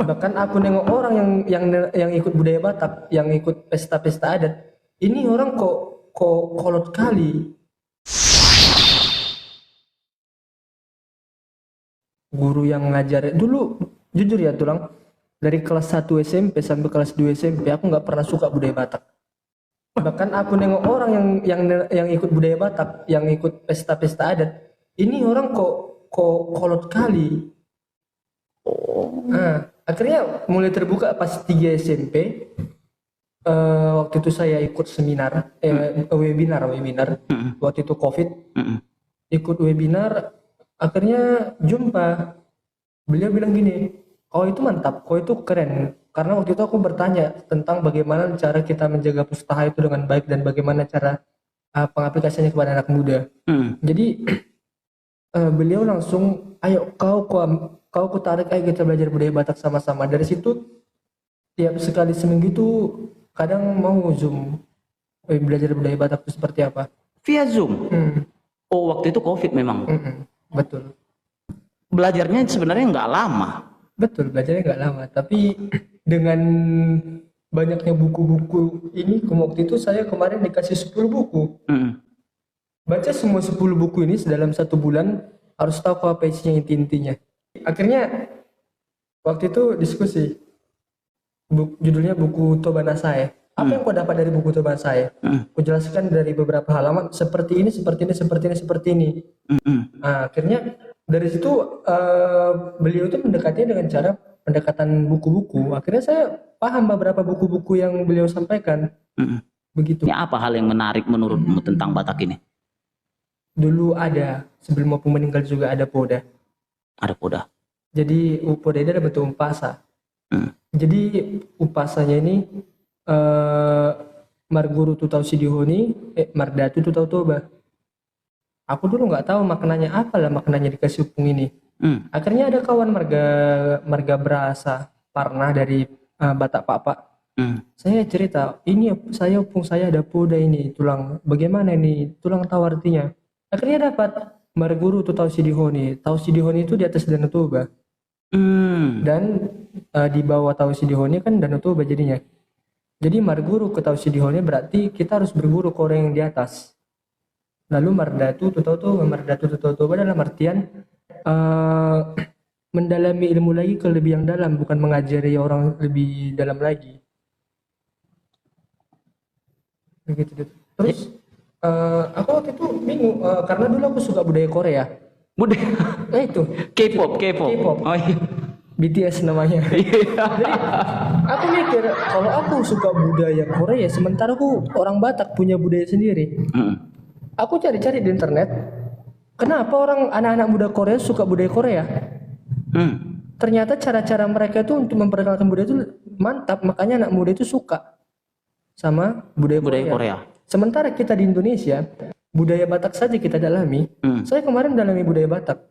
Bahkan aku nengok orang yang ikut budaya Batak, yang ikut pesta-pesta adat, ini orang kok kolot kali. Guru yang ngajar dulu, jujur ya tulang, dari kelas 1 SMP sampai kelas 2 SMP aku nggak pernah suka budaya Batak. Bahkan aku nengok orang yang ikut budaya Batak, yang ikut pesta-pesta adat, ini orang kok kolot kali. Nah, akhirnya mulai terbuka pas 3 SMP. Waktu itu saya ikut seminar, webinar. Waktu itu COVID, ikut webinar, akhirnya jumpa. Beliau bilang gini, kau itu mantap, kau itu keren. Karena waktu itu aku bertanya tentang bagaimana cara kita menjaga pustaka itu dengan baik dan bagaimana cara pengaplikasiannya kepada anak muda. Jadi beliau langsung, ayo kau tarik, ayo kita belajar budaya Batak sama-sama. Dari situ tiap sekali seminggu itu kadang mau Zoom belajar budaya Batak itu seperti apa. Via Zoom. Oh, waktu itu COVID memang. Betul. Belajarnya sebenarnya nggak lama. Betul, belajarnya nggak lama. Tapi dengan banyaknya buku-buku ini, waktu itu saya kemarin dikasih 10 buku. Baca semua 10 buku ini dalam 1 bulan, harus tahu apa isinya, inti-intinya. Akhirnya waktu itu diskusi, judulnya buku Tobana saya. Apa yang kau dapat dari buku Tobana saya? Aku jelaskan dari beberapa halaman, seperti ini. Nah, akhirnya dari situ beliau itu mendekatnya dengan cara pendekatan buku-buku. Akhirnya saya paham beberapa buku-buku yang beliau sampaikan. Begitu. Ya, apa hal yang menarik menurutmu tentang Batak ini? Dulu ada, sebelum aku meninggal juga ada Poda. Ada Poda. Jadi Poda itu ada bentuk upasa. Jadi upasanya ini Marguru tu tahu Sidihoni, Mardatu tu tahu Toba. Aku dulu nggak tahu maknanya apa lah, maknanya dikasih upung ini. Akhirnya ada kawan marga Brasa Parna dari Batak Papa. Saya cerita, ini upung saya ada Poda ini, tulang. Bagaimana ini? Tulang tahu artinya. Akhirnya dapat Marguru tu tahu Sidihoni. Tahu Sidihoni itu di atas Danau Toba. Dan di bawah tahu Sidihoni kan Danau Toba jadinya. Jadi Marguru ke tahu Sidihoni berarti kita harus berguru ke orang yang di atas. Lalu Mardatu tu tahu Toba dalam artian mendalami ilmu lagi ke lebih yang dalam, bukan mengajari orang lebih dalam lagi. Begitu. Terus aku waktu itu bingung karena dulu aku suka budaya Korea. Itu K-pop. Oh iya. BTS namanya. Jadi aku mikir kalau aku suka budaya Korea, sementara aku orang Batak punya budaya sendiri. Aku cari-cari di internet, kenapa orang anak-anak muda Korea suka budaya Korea? Ternyata cara-cara mereka itu untuk memperkenalkan budaya itu mantap, makanya anak muda itu suka sama budaya Korea. Sementara kita di Indonesia, budaya Batak saja kita dalami. Saya kemarin dalami budaya Batak.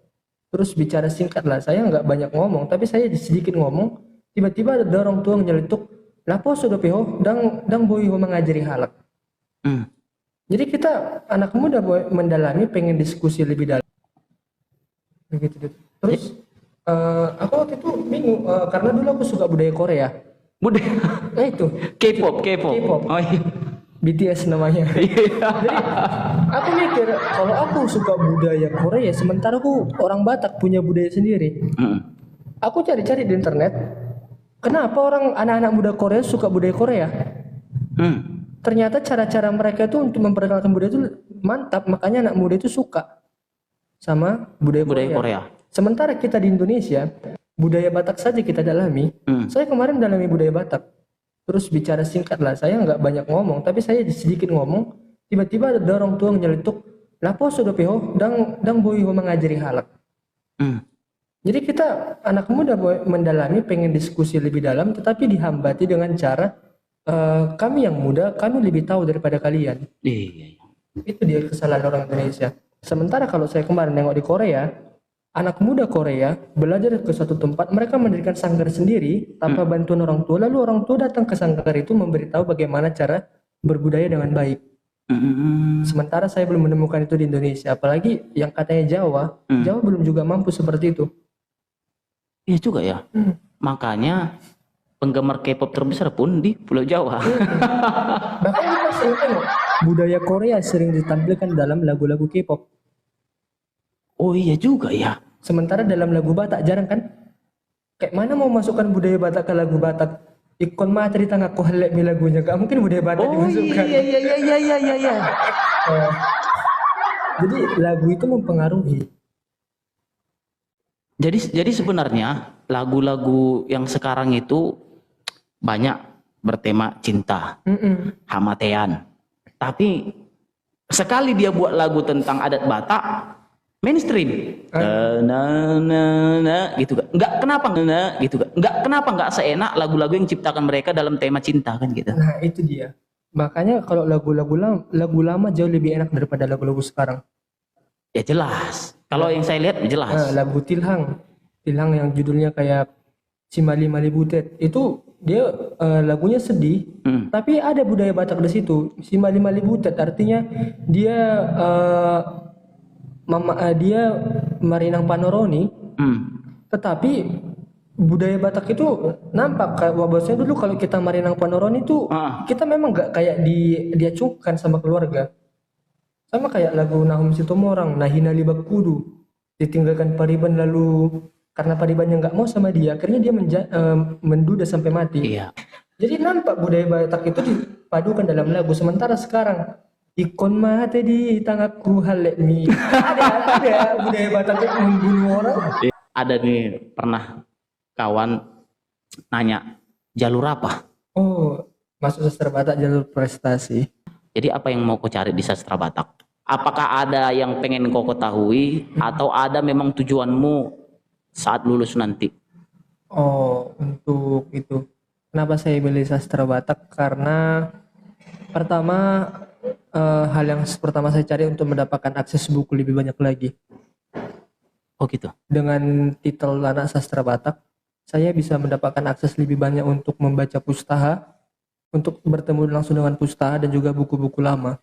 Terus bicara singkat lah, saya nggak banyak ngomong, tapi saya sedikit ngomong, tiba-tiba ada orang tua nyeletuk, lapo sudah peho, dang boy mengajari halak. Jadi kita anak muda mendalami, pengen diskusi lebih dalam. Begitu. Terus aku waktu itu bingung karena dulu aku suka budaya Korea. Itu K-pop. Oh iya. BTS namanya. Jadi aku mikir kalau aku suka budaya Korea, sementara aku orang Batak punya budaya sendiri. Aku cari-cari di internet, kenapa orang anak-anak muda Korea suka budaya Korea? Ternyata cara-cara mereka itu untuk memperkenalkan budaya itu mantap, makanya anak muda itu suka sama budaya Korea. Sementara kita di Indonesia, budaya Batak saja kita dalami. Saya kemarin dalami budaya Batak. Terus bicara singkat lah, saya nggak banyak ngomong, tapi saya sedikit ngomong, tiba-tiba ada orang tua nyeletuk, lapo sudah peho, dang boy mengajari halak. Jadi kita anak muda mendalami, pengen diskusi lebih dalam, tetapi dihambati dengan cara kami yang muda, kami lebih tahu daripada kalian. Itu dia kesalahan orang Indonesia. Sementara kalau saya kemarin nengok di Korea, anak muda Korea belajar ke suatu tempat, mereka mendirikan sanggar sendiri tanpa bantuan orang tua, lalu orang tua datang ke sanggar itu memberitahu bagaimana cara berbudaya dengan baik. Sementara saya belum menemukan itu di Indonesia, apalagi yang katanya Jawa belum juga mampu seperti itu. Iya juga ya. Makanya penggemar K-pop terbesar pun di Pulau Jawa. Bahkan kita sering tengok budaya Korea sering ditampilkan dalam lagu-lagu K-pop. Oh iya juga ya. Sementara dalam lagu Batak jarang kan? Kayak mana mau masukkan budaya Batak ke lagu Batak? Ikon mata di tengah kohelek mi lagunya. Gak mungkin budaya Batak Oh dimasukkan. iya. Eh, jadi lagu itu mempengaruhi. Jadi sebenarnya lagu-lagu yang sekarang itu banyak bertema cinta, hamatean. Tapi sekali dia buat lagu tentang adat Batak, mainstream. Gitu kan. Enggak kenapa enggak seenak lagu-lagu yang ciptakan mereka dalam tema cinta kan gitu. Nah itu dia. Makanya kalau lagu lama jauh lebih enak daripada lagu-lagu sekarang. Ya jelas. Kalau yang saya lihat jelas. Lagu Tilhang yang judulnya kayak Cimali Mali Butet itu dia lagunya sedih, tapi ada budaya Batak di situ. Cimali Mali Butet artinya dia dia Marinang Panoroni, tetapi budaya Batak itu nampak kayak bahwasanya dulu kalau kita Marinang Panoroni itu kita memang gak kayak diacuhkan sama keluarga. Sama kayak lagu Nahum Sitomorang, Nahina Libak Kudu, ditinggalkan Pariban lalu karena Paribannya nggak mau sama dia, akhirnya dia menduda sampai mati. Iya. Jadi nampak budaya Batak itu dipadukan dalam lagu. Sementara sekarang ikon mate di tanganku halek mi. Ada budaya Batak itu membunuh orang. Ada nih pernah kawan nanya jalur apa? Oh, masuk sastra Batak jalur prestasi. Jadi apa yang mau kau cari di sastra Batak? Apakah ada yang pengen kau ketahui atau ada memang tujuanmu saat lulus nanti? Oh, untuk itu. Kenapa saya pilih sastra Batak? Karena pertama hal yang pertama saya cari untuk mendapatkan akses buku lebih banyak lagi. Oh gitu. Dengan titel anak sastra Batak, saya bisa mendapatkan akses lebih banyak untuk membaca pustaha, untuk bertemu langsung dengan pustaha dan juga buku-buku lama.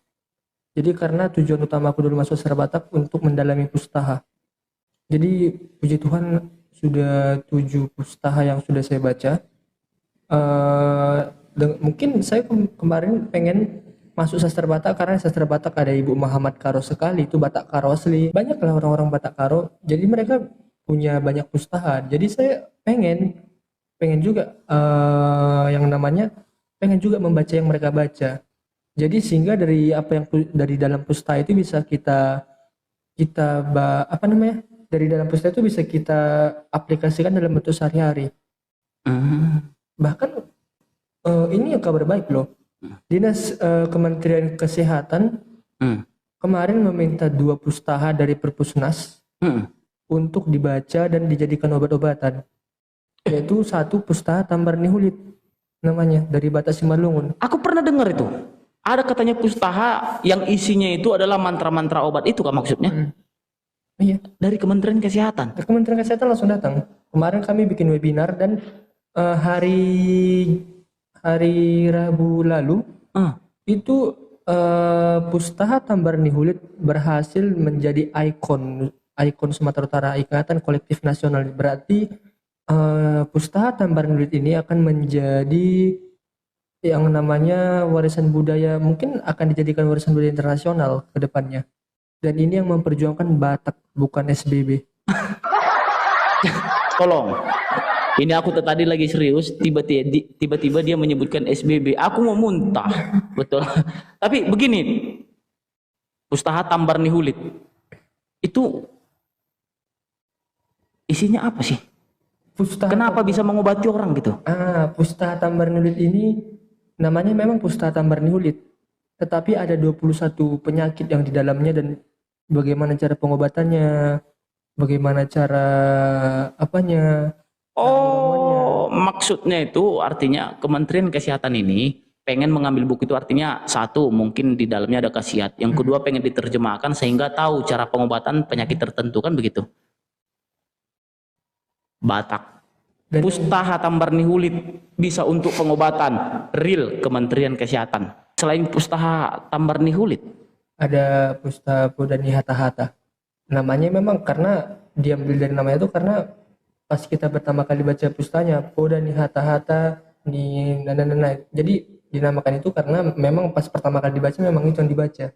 Jadi karena tujuan utama aku dulu masuk sastra Batak untuk mendalami pustaha. Jadi puji Tuhan sudah 7 pustaha yang sudah saya baca. Mungkin saya kemarin pengen masuk sastra Batak karena sastra Batak ada Ibu Muhammad Karo sekali, itu Batak Karo asli. Banyaklah orang-orang Batak Karo. Jadi mereka punya banyak pustaha. Jadi saya pengen juga yang namanya pengen juga membaca yang mereka baca. Jadi sehingga dari apa yang dari dalam pustaha itu bisa dari dalam pustaha itu bisa kita aplikasikan dalam bentuk sehari-hari. Bahkan ini yang kabar baik loh. Dinas Kementerian Kesehatan kemarin meminta 2 pustaha dari Perpusnas untuk dibaca dan dijadikan obat-obatan. Yaitu 1 pustaha Tambar Nihulit namanya dari Batak Simalungun. Aku pernah dengar itu. Ada katanya pustaha yang isinya itu adalah mantra-mantra obat itu kan maksudnya? Iya. Dari Kementerian Kesehatan. Kementerian Kesehatan langsung datang. Kemarin kami bikin webinar dan hari Rabu lalu itu pustaha Tambar Nihulit berhasil menjadi ikon Sumatera Utara, Ikatan Kolektif Nasional. Berarti pustaha Tambar Nihulit ini akan menjadi yang namanya warisan budaya, mungkin akan dijadikan warisan budaya internasional ke depannya. Dan ini yang memperjuangkan Batak, bukan SBB. Tolong. Ini aku tadi lagi serius, tiba-tiba dia menyebutkan SBB. Aku mau muntah. Betul. Tapi begini, pustaha Tambar Nihulit itu isinya apa sih? Kenapa bisa mengobati orang gitu? Pustaha Tambar Nihulit ini namanya memang pustaha Tambar Nihulit, tetapi ada 21 penyakit yang di dalamnya dan bagaimana cara pengobatannya, bagaimana cara apanya. Oh, maksudnya itu artinya Kementerian Kesehatan ini pengen mengambil buku itu, artinya 1 mungkin di dalamnya ada khasiat, yang kedua pengen diterjemahkan sehingga tahu cara pengobatan penyakit tertentu kan begitu. Batak. Dan pustaha Tambar Nihulit bisa untuk pengobatan real Kementerian Kesehatan. Selain pustaha Tambar Nihulit, ada pustaha Podani Hata-Hata. Namanya memang karena diambil dari namanya itu karena pas kita pertama kali baca pustanya, Poda nih Hata-Hata nih Nana. Jadi dinamakan itu karena memang pas pertama kali dibaca memang itu yang dibaca.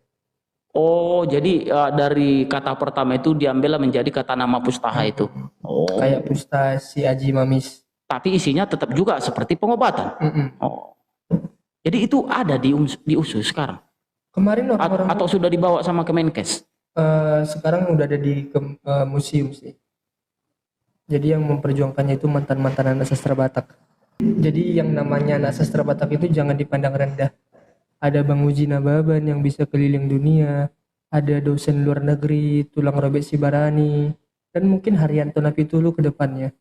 Oh, jadi dari kata pertama itu diambil menjadi kata nama pustaha itu. Oh. Kayak pusta si Aji Mamis. Tapi isinya tetap juga seperti pengobatan. Oh. Jadi itu ada di USU sekarang. Kemarin orang-orang atau sudah dibawa sama Kemenkes? Sekarang udah ada di museum sih. Jadi yang memperjuangkannya itu mantan-mantan anak sastra Batak. Jadi yang namanya anak sastra Batak itu jangan dipandang rendah. Ada Bang Uji Nababan yang bisa keliling dunia, ada dosen luar negeri, Tulang Robek Sibarani, dan mungkin Haryanto Napitulu ke depannya.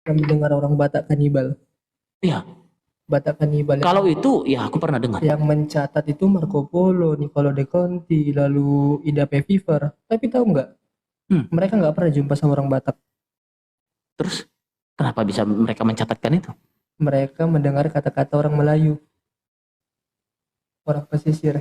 Kami dengar orang Batak kanibal. Iya. Batak kanibal. Kalau itu, ya aku pernah dengar. Yang mencatat itu Marco Polo, Niccolo De Conti, lalu Ida P. Viver. Tapi tahu nggak? Mereka nggak pernah jumpa sama orang Batak. Terus, kenapa bisa mereka mencatatkan itu? Mereka mendengar kata-kata orang Melayu, orang pesisir.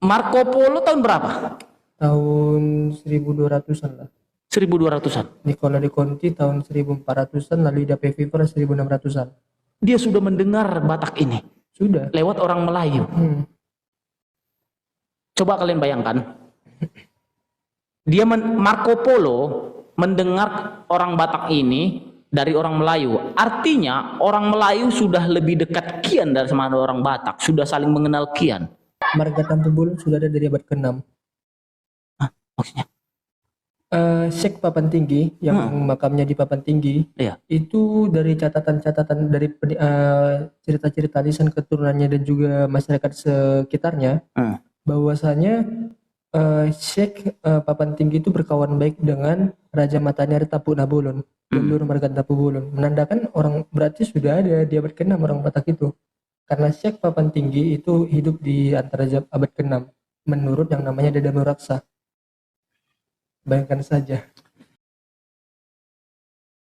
Marco Polo tahun berapa? Tahun 1200-an lah. 1200-an. Niccolo De Conti tahun 1400-an, lalu Ida P. Viver 1600-an. Dia sudah mendengar Batak ini. Sudah. Lewat orang Melayu. Coba kalian bayangkan. Marco Polo mendengar orang Batak ini dari orang Melayu. Artinya orang Melayu sudah lebih dekat kian dari sama orang Batak, sudah saling mengenal kian. Marga Tampu Bolon sudah ada dari abad ke-6. Maksudnya? Syekh Papan Tinggi yang makamnya di Papan Tinggi, itu dari catatan-catatan dari cerita-cerita lisan keturunannya dan juga masyarakat sekitarnya, bahwasanya Syekh Papan Tinggi itu berkawan baik dengan Raja Matanyar Tapu Nabolon, Leluhur Margan Tapu Bolon, menandakan orang berarti sudah ada di abad ke-6 orang Batak itu, karena Syekh Papan Tinggi itu hidup di antara abad ke-6 menurut yang namanya Dadanu Raksa. Bayangkan saja.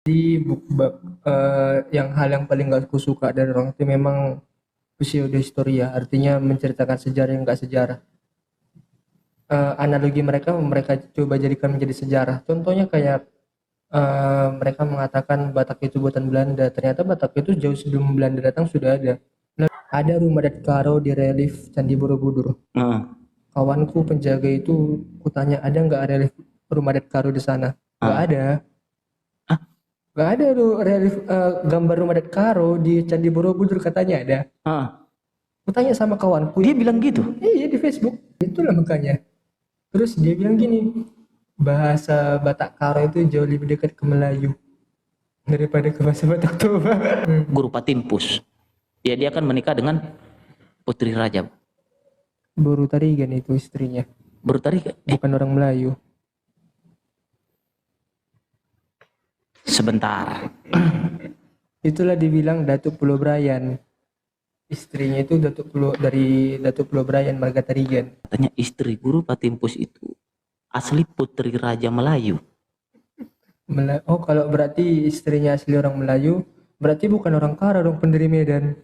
Di buku yang hal yang paling gak aku suka dari orang itu memang pseudohistoria, artinya menceritakan sejarah yang gak sejarah. Analogi mereka coba jadikan menjadi sejarah. Contohnya kayak mereka mengatakan Batak itu buatan Belanda. Ternyata Batak itu jauh sebelum Belanda datang sudah ada. Ada rumah adat Karo di relief Candi Borobudur. Kawanku penjaga itu kutanya ada nggak relief rumah adat Karo di sana? Nggak ada. Nggak ada relief gambar rumah adat Karo di Candi Borobudur, katanya ada. Kutanya sama kawanku. Dia bilang gitu? Iya, di Facebook. Itulah makanya. Terus dia bilang gini, bahasa Batak Karo itu jauh lebih dekat ke Melayu daripada ke bahasa Batak Toba. Guru Patimpus. Ya, dia akan menikah dengan Putri Raja. Boru Tarigan itu istrinya. Boru Tarigan? Bukan orang Melayu. Sebentar. Itulah dibilang Datuk Pulau Brian. Istrinya itu dari Datuk Pulau Brian, Marga Tarigan. Katanya istri Guru Patimpus itu asli Putri Raja Melayu. Oh, kalau berarti istrinya asli orang Melayu, berarti bukan orang Karo dong, pendiri Medan.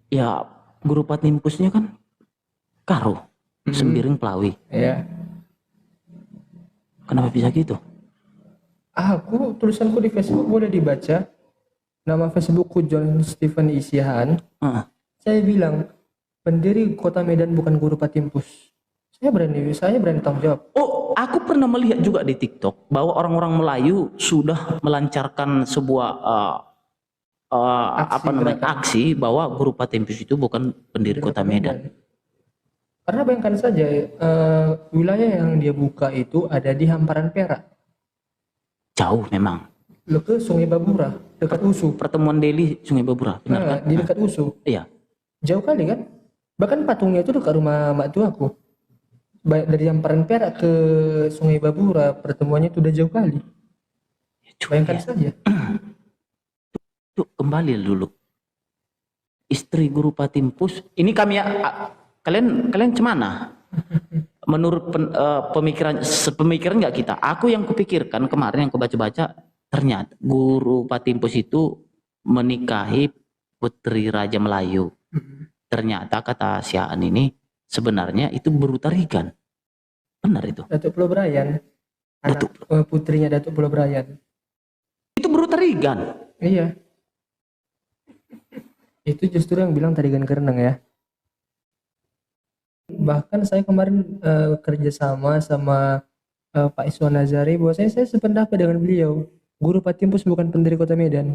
Ya, Guru Patimpusnya kan Karo, Sembiring Pelawi. Ya. Kenapa bisa gitu? Tulisanku di Facebook boleh dibaca. Nama Facebookku John Stephen Isihan. Saya bilang pendiri Kota Medan bukan Guru Patimpus. Saya berani tanggung jawab. Oh, aku pernah melihat juga di TikTok bahwa orang-orang Melayu sudah melancarkan sebuah aksi bahwa Guru Patimpus itu bukan pendiri Kota Medan. Karena bayangkan saja wilayah yang dia buka itu ada di hamparan Perak. Jauh memang. Lo ke Sungai Babura, dekat USU. Pertemuan Delhi Sungai Babura, benar kan? Di dekat USU. Iya. Jauh kali kan? Bahkan patungnya itu dekat rumah mak tuaku. Dari hamparan Perak ke Sungai Babura, pertemuannya itu udah jauh kali. Bayangkan saja. Tuh, kembali dulu. Istri Guru Patimpus, ini kami kalian cemana? Menurut pemikiran nggak kita? Aku yang kupikirkan kemarin yang kubaca-baca, ternyata Guru Patimpus itu menikahi Putri Raja Melayu. Ternyata kata Siaan ini sebenarnya itu Boru Tarigan. Benar itu. Datuk Pulau Brian. Anak putrinya Datuk Pulau Brian. Itu baru Tarigan. Iya. Itu justru yang bilang Tarigan Kereneng ya. Bahkan saya kemarin kerjasama sama Pak Iswan Nazari, bahwa saya sependapat dengan beliau. Guru Patimpus bukan pendiri Kota Medan.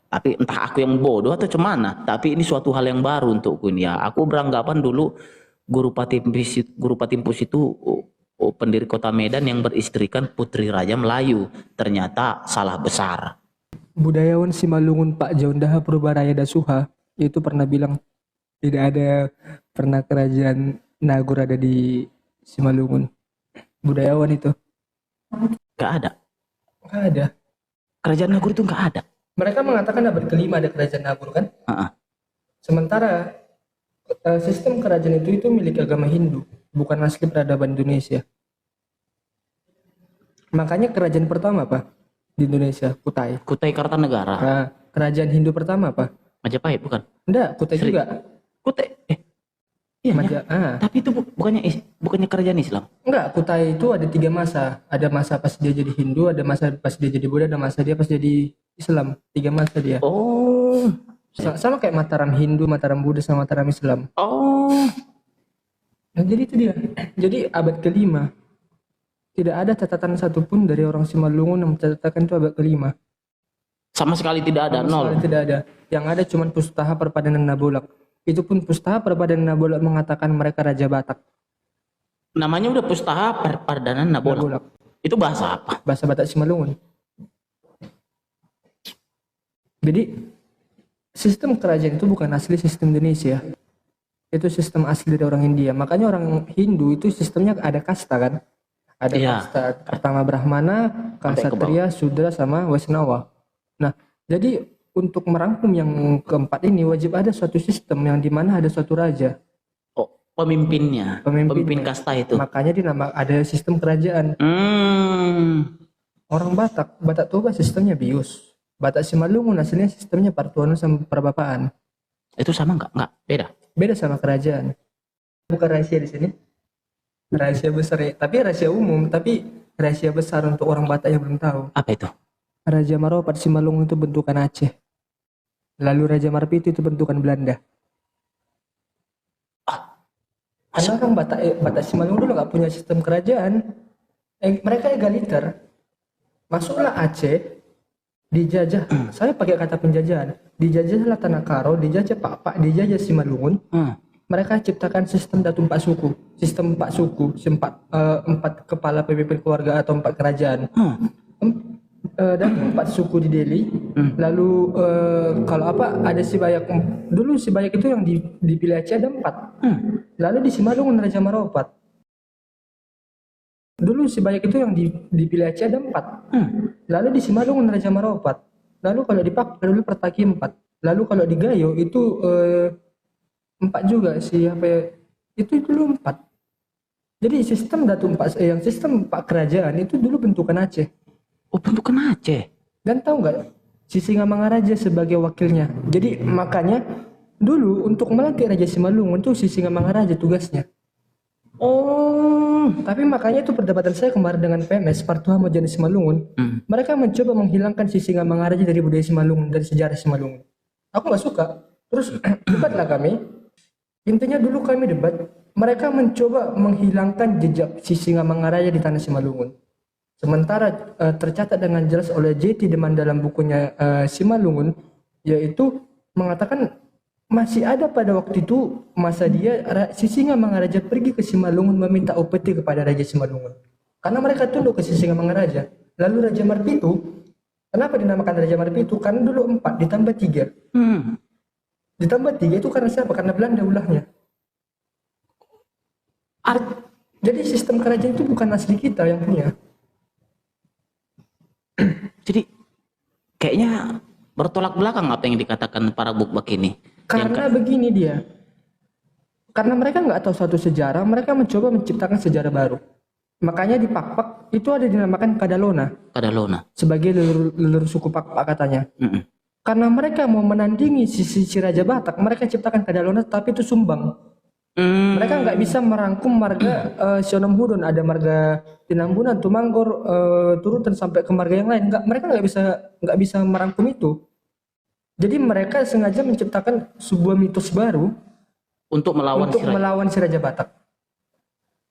Tapi entah aku yang bodoh atau cemana. Tapi ini suatu hal yang baru untukku ini ya. Aku beranggapan dulu Guru Patimpus itu pendiri Kota Medan yang beristrikan Putri Raja Melayu. Ternyata salah besar. Budayawan Simalungun Pak Jaundaha Purbaraya Dasuha itu pernah bilang tidak ada pernah kerajaan Nagor ada di Simalungun. Budayawan itu. Gak ada. Gak ada. Kerajaan Nagor itu gak ada. Mereka mengatakan abad kelima ada kerajaan Nagor kan? Sementara sistem kerajaan itu milik agama Hindu, bukan asli peradaban Indonesia. Makanya kerajaan pertama apa di Indonesia? Kutai. Kutai Kartanegara. Nah, kerajaan Hindu pertama apa? Majapahit bukan? Enggak, Kutai juga. Kutai. Iya. Tapi itu bukannya kerajaan Islam? Enggak, Kutai itu ada 3 masa. Ada masa pas dia jadi Hindu, ada masa pas dia jadi Buddha, ada masa dia pas jadi Islam. 3 masa dia. Oh. Sama kayak Mataram Hindu, Mataram Buddha, sama Mataram Islam. Oh. Nah, jadi itu dia. Jadi abad kelima tidak ada catatan satupun dari orang Simalungun yang mencatatkan itu abad kelima. Sama sekali tidak ada, nol. Sekali tidak ada. Yang ada cuma Pustaha Perpadanan Nabolak. Itu pun Pustaha Perpadanan Nabolak mengatakan mereka Raja Batak. Namanya udah Pustaha Perpadanan Nabolak. Itu bahasa apa? Bahasa Batak Simalungun. Jadi sistem kerajaan itu bukan asli sistem Indonesia. Itu sistem asli dari orang India. Makanya orang Hindu itu sistemnya ada kasta kan. Ada kasta Kartama Brahmana, Ksatria, Sudra, sama Waisnawa. Nah, jadi untuk merangkum yang keempat ini wajib ada suatu sistem yang dimana ada suatu raja. Oh, pemimpin kasta itu. Makanya ada sistem kerajaan. Orang Batak Toba sistemnya bius. Batak Simalungun aslinya sistemnya Partuanan sama Perbapaan. Itu sama nggak? Beda. Beda sama kerajaan. Bukan rahasia di sini. Rahasia besar ya. Tapi rahasia umum. Tapi rahasia besar untuk orang Batak yang belum tahu. Apa itu? Raja Maropat Simalungun itu bentukan Aceh. Lalu Raja Marpiti itu bentukan Belanda. Karena orang Batak Simalungun dulu nggak punya sistem kerajaan. Mereka egaliter. Masuklah Aceh, dijajah. Saya pakai kata penjajahan. Dijajahlah Tanah Karo, dijajah Pak, dijajah Simalungun. Mereka ciptakan sistem Datu 4 suku. Sistem 4 suku, 4 kepala pemimpin keluarga atau 4 kerajaan. Dan 4 suku di Delhi. Lalu kalau ada Sibayak. Dulu Sibayak itu yang dipilih Aceh ada 4. Lalu di Simalungun Raja Maropat. Dulu Sibayak itu yang dipilih Aceh ada 4. Lalu di Simalungun Raja Maropat. Lalu kalau di Papua dulu Pertaki 4. Lalu kalau di Gayo itu 4 juga itu dulu 4. Jadi sistem Datu 4 yang sistem 4 kerajaan itu dulu bentukan Aceh. Oh, bentukan Aceh. Dan tahu nggak, Sisingamangaraja sebagai wakilnya. Jadi makanya dulu untuk melantik Raja Simalungun itu Sisingamangaraja tugasnya. Oh, tapi makanya itu perdebatan saya kemarin dengan PMS Partuha Mojane Simalungun. Mereka mencoba menghilangkan Sisingamangaraja dari budaya Simalungun, dari sejarah Simalungun. Aku nggak suka. Terus debatlah kami. Intinya dulu kami debat. Mereka mencoba menghilangkan jejak Sisingamangaraja di tanah Simalungun. Sementara tercatat dengan jelas oleh J.T. Deman dalam bukunya Simalungun, yaitu mengatakan masih ada pada waktu itu masa dia Sisingamangaraja pergi ke Simalungun meminta upeti kepada Raja Simalungun. Karena mereka tunduk ke Sisingamangaraja. Lalu Raja Marpitu, kenapa dinamakan Raja Marpitu? Karena dulu 4 ditambah 3. Ditambah 3 itu karena siapa? Karena Belanda ulahnya. Jadi sistem kerajaan itu bukan asli kita yang punya. Jadi kayaknya bertolak belakang apa yang dikatakan para bukbak ini. Karena begini dia. Karena mereka nggak tahu suatu sejarah, mereka mencoba menciptakan sejarah baru. Makanya di Pakpak itu ada dinamakan Kadalona. Sebagai leluhur suku Pakpak katanya. Karena mereka mau menandingi si Raja Batak, mereka ciptakan Kadalona tapi itu sumbang. Mereka nggak bisa merangkum marga Sionom Hudon, ada marga Tinambunan, Tumanggor, turutan sampai ke marga yang lain. Mereka nggak bisa merangkum itu. Jadi mereka sengaja menciptakan sebuah mitos baru Untuk melawan untuk melawan si Raja Batak.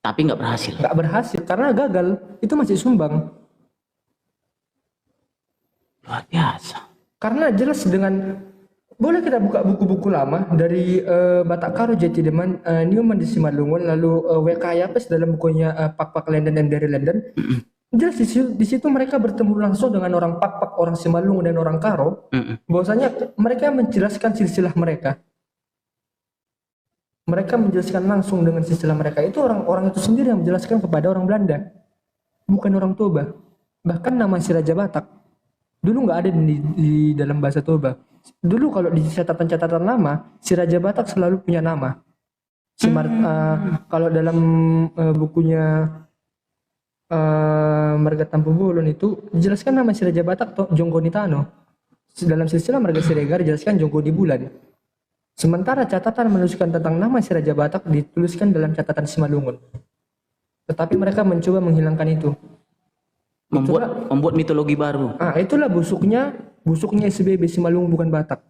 tapi nggak berhasil. Nggak berhasil karena gagal. Itu masih sumbang. Luar biasa. Karena jelas dengan boleh kita buka buku-buku lama dari Batak Karo Jati Deman, Newman di Simalungun, lalu WK Yapes dalam bukunya Pak-Pak Lenden dan dari Lenden. Jelas di situ mereka bertemu langsung dengan orang Pak-Pak, orang Simalungun dan orang Karo. Bahwasanya mereka menjelaskan silsilah mereka. Mereka menjelaskan langsung dengan silsilah mereka. Itu orang-orang itu sendiri yang menjelaskan kepada orang Belanda, bukan orang Toba. Bahkan nama si Raja Batak dulu nggak ada di dalam bahasa Toba. Dulu kalau di catatan-catatan lama, si Raja Batak selalu punya nama. Kalau dalam bukunya Marga Tampu Bolon itu dijelaskan nama si Raja Batak Jonggo Nitano. Dalam silsilah Marga Siregar dijelaskan Jonggo di Bulan. Sementara catatan menuliskan tentang nama si Raja Batak dituliskan dalam catatan Simalungun. Tetapi mereka mencoba menghilangkan itu. Membuat mitologi baru. Itulah busuknya SBB Simalungun bukan Batak.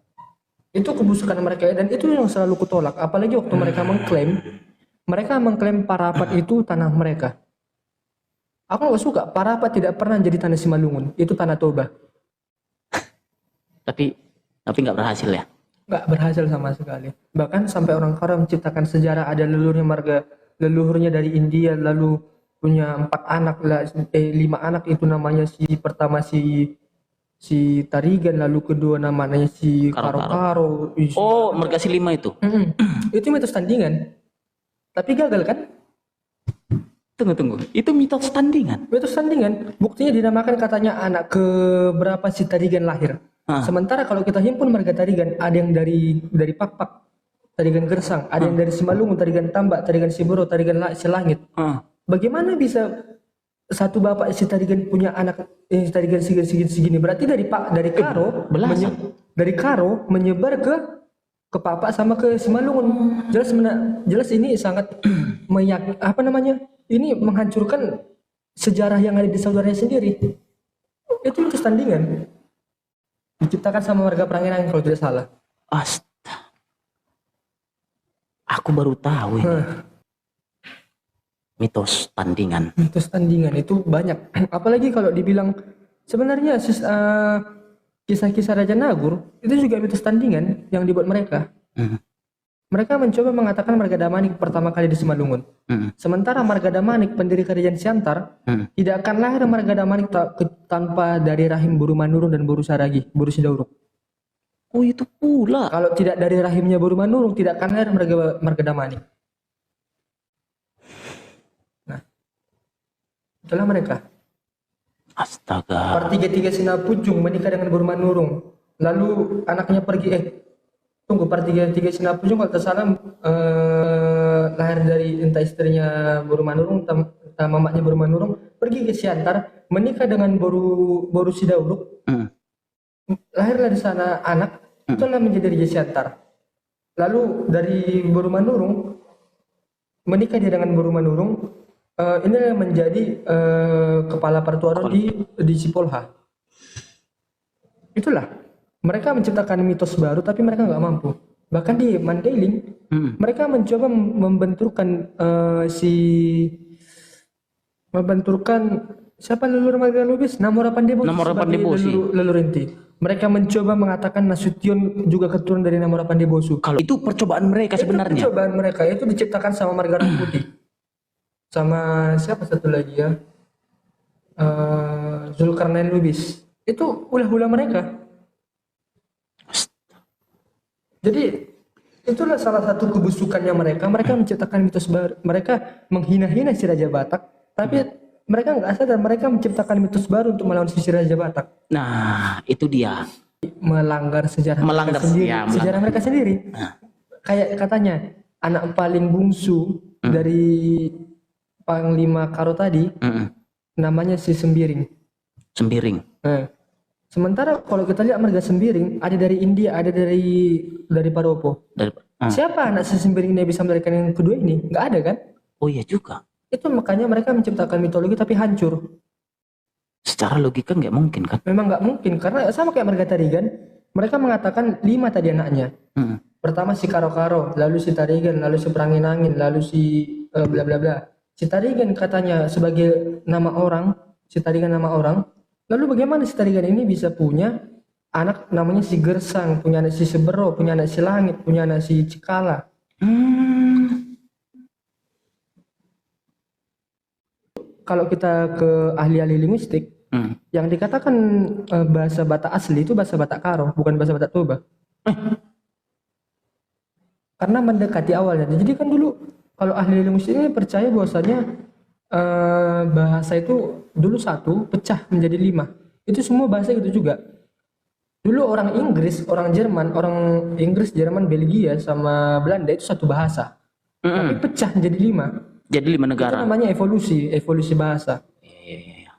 Itu kebusukan mereka dan itu yang selalu kutolak. Apalagi waktu mereka mengklaim Parapat itu tanah mereka. Aku nggak suka. Parapat tidak pernah jadi tanah Simalungun. Itu tanah Toba. Tapi nggak berhasil ya. Nggak berhasil sama sekali. Bahkan sampai orang Karo menciptakan sejarah ada leluhurnya dari India lalu punya 4 anak lah, 5 anak itu namanya pertama si Tarigan, lalu kedua namanya si Karo. Oh, Marga Silima itu. Itu mitos tandingan. Tapi gagal kan? Tunggu. Itu mitos tandingan. Mitos tandingan. Buktinya dinamakan katanya anak ke berapa si Tarigan lahir. Sementara kalau kita himpun marga Tarigan, ada yang dari Pak-Pak, Tarigan Gersang, ada yang dari Simalungun, Tarigan Tambak, Tarigan Siboro, Tarigan Selangit. Bagaimana bisa satu bapak si Tarigan punya anak Tarigan segini? Berarti dari Karo menyebar ke Pak-Pak sama ke Simalungun. Jelas ini sangat ini menghancurkan sejarah yang ada di saudaranya sendiri. Itu mitos tandingan. Diciptakan sama warga Prangenang kalau tidak salah. Astaga. Aku baru tahu ini. Mitos tandingan. Mitos tandingan itu banyak. Apalagi kalau dibilang sebenarnya kisah-kisah Raja Nagur itu juga mitos tandingan yang dibuat mereka. Mereka mencoba mengatakan Marga Damanik pertama kali di Simalungun. Sementara Marga Damanik pendiri Kerajaan Siantar tidak akan lahir Marga Damanik tanpa dari rahim Buru Manurung dan Buru Saragi, Buru Sidauruk. Oh itu pula. Kalau tidak dari rahimnya Buru Manurung tidak akan lahir Marga Damanik. Nah, itulah mereka. Astaga. Partiga Sinapujung menikah dengan Buru Manurung. Lalu anaknya pergi Partiga Sinapujung kalau tak salah lahir dari entah istrinya Buru Manurung, entah mamaknya Buru Manurung, pergi ke Siantar, menikah dengan Boru Sidauruk. Lahirlah di sana anak, itulah menjadi Raja Siantar. Lalu dari Buru Manurung menikah dia dengan Buru Manurung, inilah yang menjadi kepala pertuaran di Sipolha. Itulah. Mereka menciptakan mitos baru tapi mereka nggak mampu. Bahkan di Mandailing mereka mencoba membenturkan siapa leluhur Marga Lubis? Namora Pandebosi. Leluhur inti. Mereka mencoba mengatakan Nasution juga keturunan dari Namora Pandebosu. Kalau itu percobaan mereka sebenarnya. Itu percobaan mereka itu diciptakan sama Marga Putih. Sama siapa satu lagi ya? Zulkarnain Lubis. Itu ulah-ulah mereka. Jadi itulah salah satu kebusukannya mereka. Mereka menciptakan mitos baru. Mereka menghina-hina si Raja Batak, tapi mereka nggak sadar mereka menciptakan mitos baru untuk melawan si Raja Batak. Nah, itu dia. Melanggar sejarah mereka sendiri. Sejarah mereka sendiri. Kayak katanya anak paling bungsu dari Panglima Karo tadi, namanya si Sembiring. Sementara kalau kita lihat Marga Sembiring ada dari India, ada dari Paropo. Siapa anak Sesimbering ini bisa melahirkan yang kedua ini? Nggak ada kan? Oh iya juga. Itu makanya mereka menciptakan mitologi tapi hancur. Secara logika nggak mungkin kan? Memang nggak mungkin karena sama kayak mereka tadi kan. Mereka mengatakan 5 tadi anaknya. Pertama si Karo-Karo, lalu si Tarigan, lalu si Perangin-angin, lalu si bla bla bla. Si Tarigan katanya sebagai nama orang, si Tarigan nama orang. Lalu bagaimana si Tarigan ini bisa punya anak namanya si Gersang, punya anak si Sebero, punya anak si Langit, punya anak si Cikala. Kalau kita ke ahli-ahli linguistik, yang dikatakan bahasa Batak asli itu bahasa Batak Karo, bukan bahasa Batak Toba. Karena mendekati awalnya. Jadi kan dulu kalau ahli linguistik ini percaya bahwasanya bahasa itu dulu satu pecah menjadi 5. Itu semua bahasa itu juga. Dulu orang Inggris, orang Inggris, Jerman, Belgia sama Belanda itu satu bahasa. Tapi pecah menjadi 5. Jadi 5 negara. Itu namanya evolusi bahasa. Iya.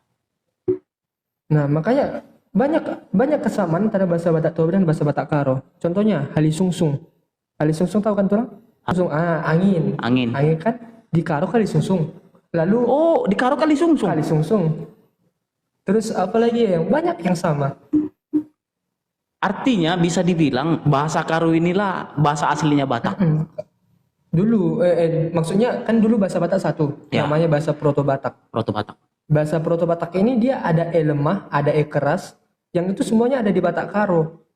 Nah, makanya banyak kesamaan antara bahasa Batak Toba dan bahasa Batak Karo. Contohnya Hali Sungsung. Hali Sungsung tahu kan tuh? Sungsung angin. Angin. Angin kan di Karo Kali Sungsung. Lalu di Karo Kali Sungsung. Kali Sungsung. Terus apa lagi yang banyak yang sama. Artinya bisa dibilang bahasa Karo inilah bahasa aslinya Batak. Dulu maksudnya kan dulu bahasa Batak satu, namanya bahasa Proto Batak. Proto Batak. Bahasa Proto Batak ini dia ada e lemah, ada e keras, yang itu semuanya ada di Batak Karo.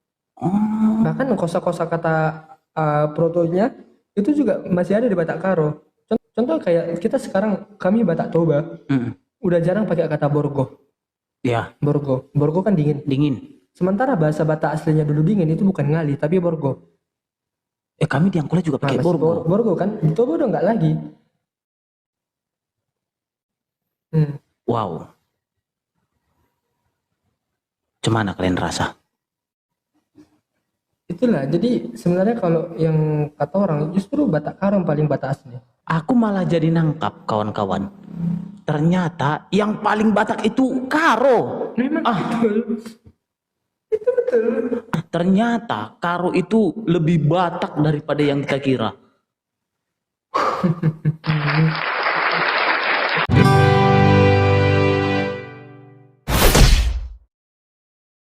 Bahkan kosa-kosa kata protonya itu juga masih ada di Batak Karo. Contoh kayak kita sekarang, kami Batak Toba, udah jarang pakai kata borgo. Ya. Borgo kan dingin. Sementara bahasa Batak aslinya dulu dingin itu bukan ngali tapi borgo. Kami di Angkola juga pakai borgo. Borgo kan, di Toba udah nggak lagi. Wow. Cemana kalian rasa? Itulah, jadi sebenarnya kalau yang kata orang justru Batak Karo yang paling Batak asli. Aku malah jadi nangkap kawan-kawan. Ternyata yang paling Batak itu Karo. Memang betul. Itu betul. Ternyata Karo itu lebih Batak daripada yang kita kira.